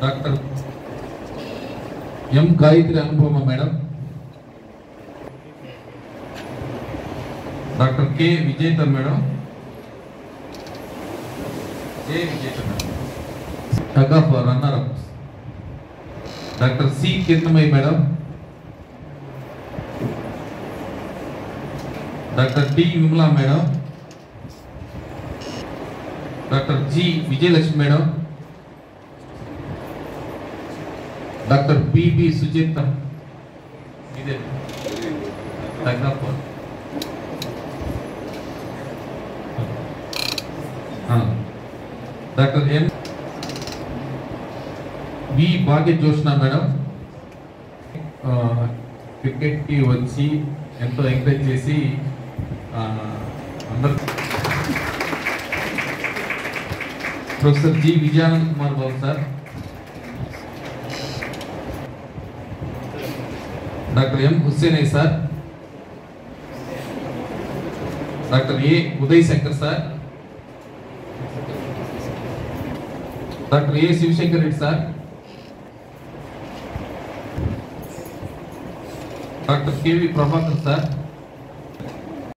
doctor M Gayathri Anupama madam, doctor K Vijetha madam, tug of runner up, doctor C Kiranamayya madam, doctor D Vimala madam, doctor G Vijayalakshmi madam, doctor PB Sujitha, ఇదే tug of, doctor M V Bhagya Joshna madam, క్రికెట్కి వచ్చి ఎంతో encourage చేసి అందరు, professor G Vijayanand Kumar Babu sir, doctor M Hussainaiah sir, doctor A Uday Shankar sir, doctor A Sivashankar Reddy sir, doctor KV Prabhakar sir,